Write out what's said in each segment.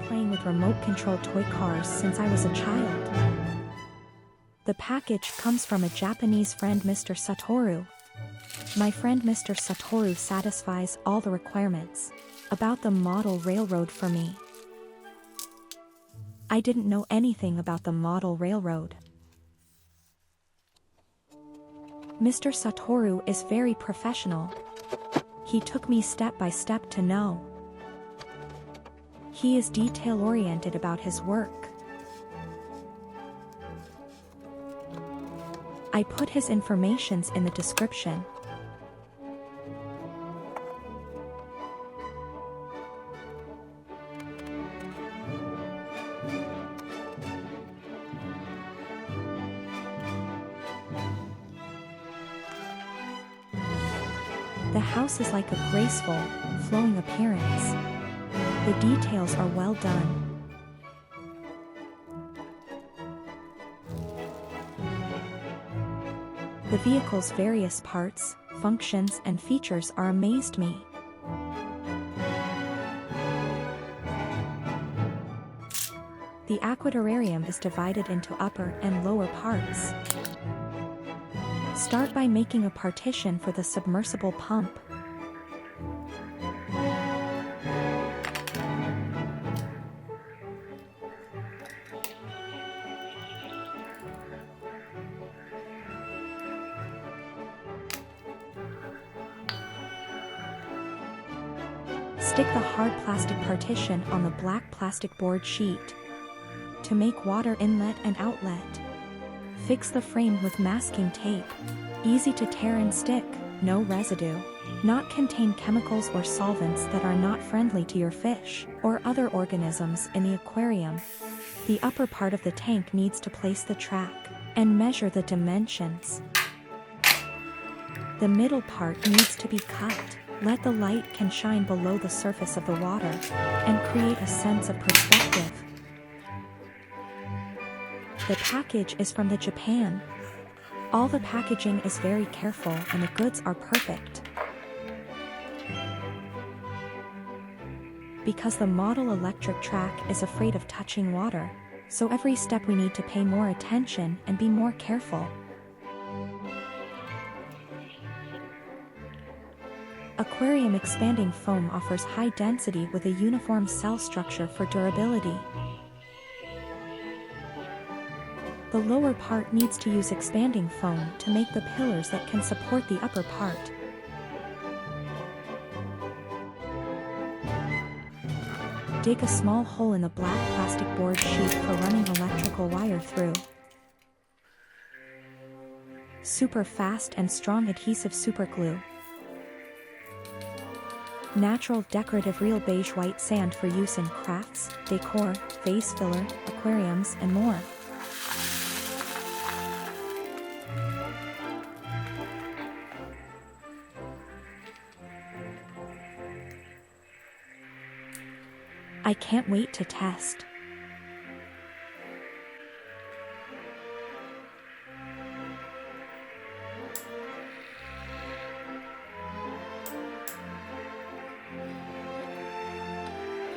Playing with remote-controlled toy cars since I was a child. The package comes from a Japanese friend, Mr. Satoru. My friend Mr. Satoru satisfies all the requirements about the model railroad for me. I didn't know anything about the model railroad. Mr. Satoru is very professional. He took me step by step to know. He is detail-oriented about his work. I put his informations in the description. The house is like a graceful, flowing appearance. The details are well done. The vehicle's various parts, functions, and features are amazed me. The aquaterrarium is divided into upper and lower parts. Start by making a partition for the submersible pump. Stick the hard plastic partition on the black plastic board sheet. To make water inlet and outlet. Fix the frame with masking tape. Easy to tear and stick, no residue. Not contain chemicals or solvents that are not friendly to your fish or other organisms in the aquarium. The upper part of the tank needs to place the track and measure the dimensions. The middle part needs to be cut. Let the light can shine below the surface of the water and create a sense of perspective. The package is from Japan. All the packaging is very careful and the goods are perfect. Because the model electric track is afraid of touching water, so every step we need to pay more attention and be more careful. Aquarium expanding foam offers high density with a uniform cell structure for durability. The lower part needs to use expanding foam to make the pillars that can support the upper part. Dig a small hole in the black plastic board sheet for running electrical wire through. Super fast and strong adhesive superglue. Natural decorative real beige white sand for use in crafts, decor, vase filler, aquariums, and more. I can't wait to test.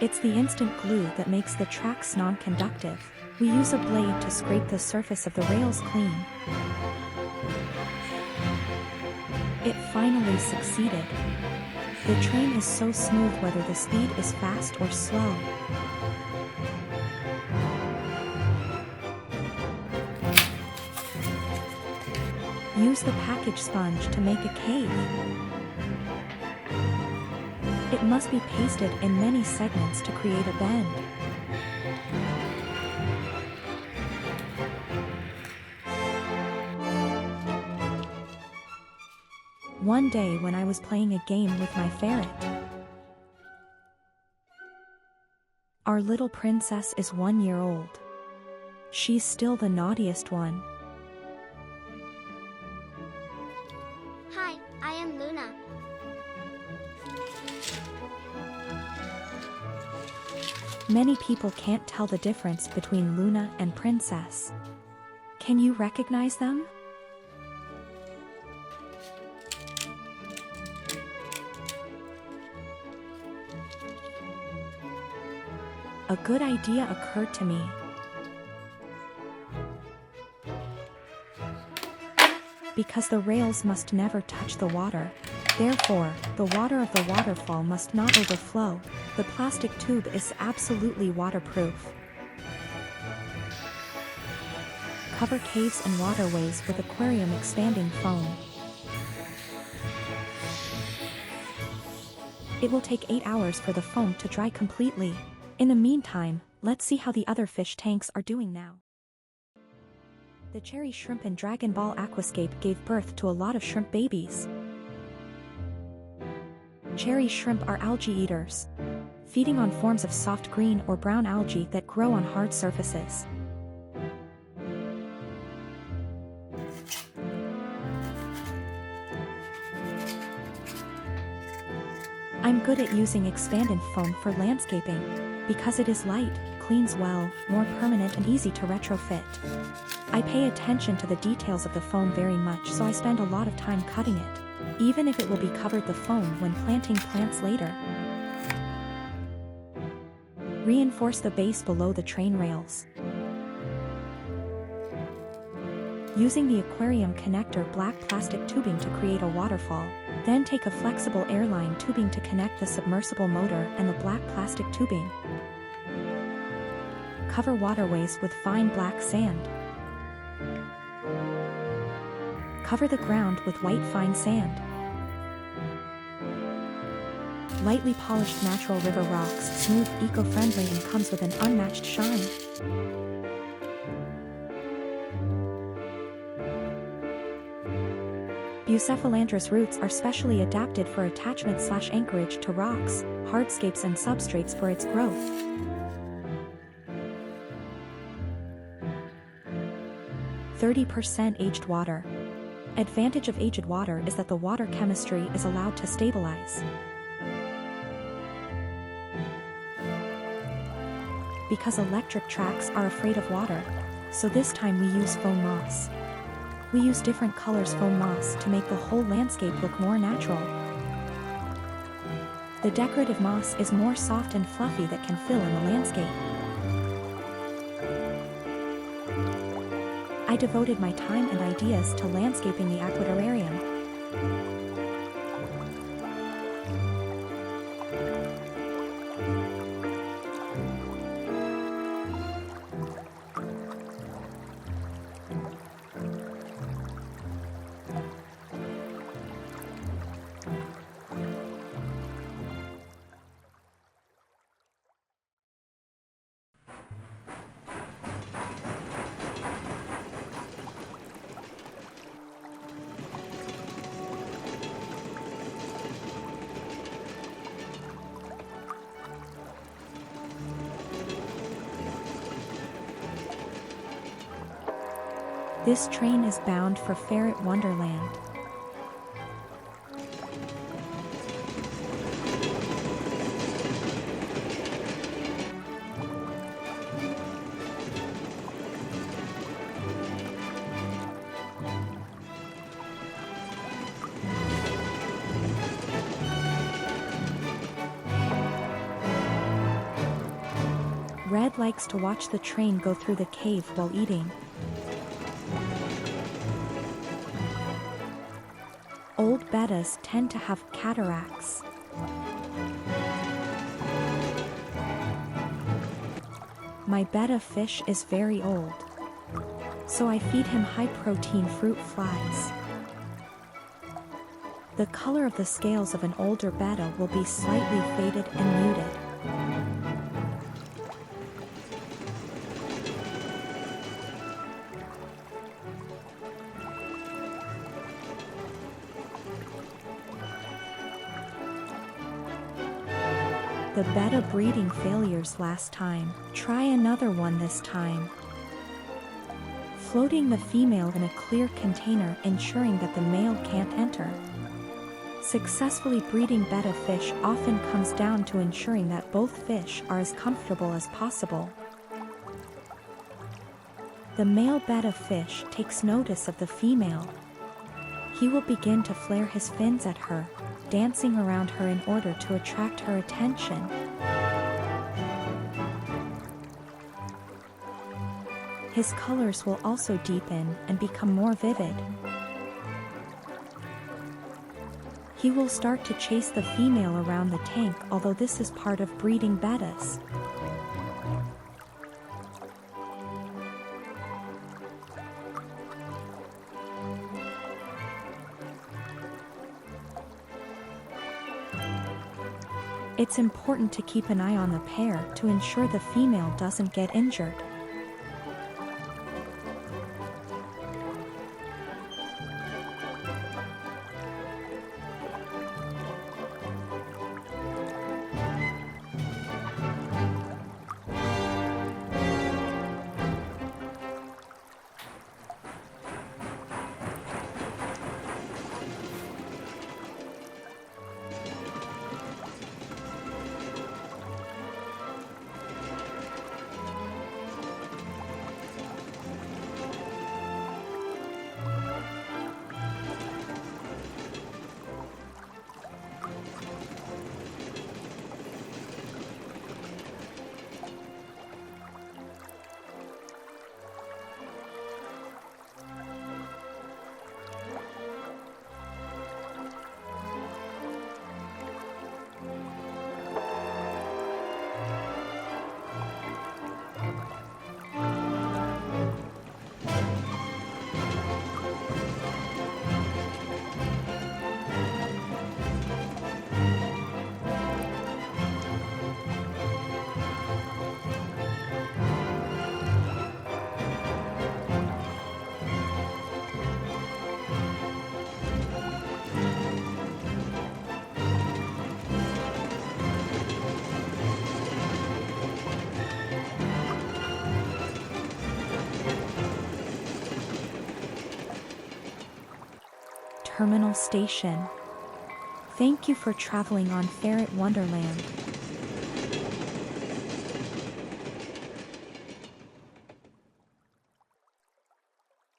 It's the instant glue that makes the tracks non-conductive. We use a blade to scrape the surface of the rails clean. It finally succeeded. The train is so smooth whether the speed is fast or slow. Use the package sponge to make a cave. It must be pasted in many segments to create a bend. One day when I was playing a game with my ferret. Our little princess is 1 year old. She's still the naughtiest one. Hi, I am Luna. Many people can't tell the difference between Luna and Princess. Can you recognize them? A good idea occurred to me. Because the rails must never touch the water. Therefore, the water of the waterfall must not overflow. The plastic tube is absolutely waterproof. Cover caves and waterways with aquarium expanding foam. It will take 8 hours for the foam to dry completely. In the meantime, let's see how the other fish tanks are doing now. The cherry shrimp in Dragon Ball Aquascape gave birth to a lot of shrimp babies. Cherry shrimp are algae eaters, feeding on forms of soft green or brown algae that grow on hard surfaces. I'm good at using expanded foam for landscaping, because it is light, cleans well, more permanent and easy to retrofit. I pay attention to the details of the foam very much, so I spend a lot of time cutting it, even if it will be covered the foam when planting plants later. Reinforce the base below the train rails. Using the aquarium connector black plastic tubing to create a waterfall. Then take a flexible airline tubing to connect the submersible motor and the black plastic tubing. Cover waterways with fine black sand. Cover the ground with white fine sand. Lightly polished natural river rocks, smooth, eco-friendly and comes with an unmatched shine. Bucephalandra's roots are specially adapted for attachment/anchorage to rocks, hardscapes and substrates for its growth. %% aged water. Advantage of aged water is that the water chemistry is allowed to stabilize. Because electric tracks are afraid of water, so this time we use foam moss. We use different colors foam moss to make the whole landscape look more natural. The decorative moss is more soft and fluffy that can fill in the landscape. I devoted my time and ideas to landscaping the aquaterrarium. This train is bound for Ferret Wonderland. Red likes to watch the train go through the cave while eating. Old bettas tend to have cataracts. My betta fish is very old, so I feed him high-protein fruit flies. The color of the scales of an older betta will be slightly faded and muted. The betta breeding failures last time, try another one this time. Floating the female in a clear container, ensuring that the male can't enter. Successfully breeding betta fish often comes down to ensuring that both fish are as comfortable as possible. The male betta fish takes notice of the female. He will begin to flare his fins at her, dancing around her in order to attract her attention. His colors will also deepen and become more vivid. He will start to chase the female around the tank, although this is part of breeding bettas. It's important to keep an eye on the pair to ensure the female doesn't get injured. Terminal Station. Thank you for traveling on Ferret Wonderland.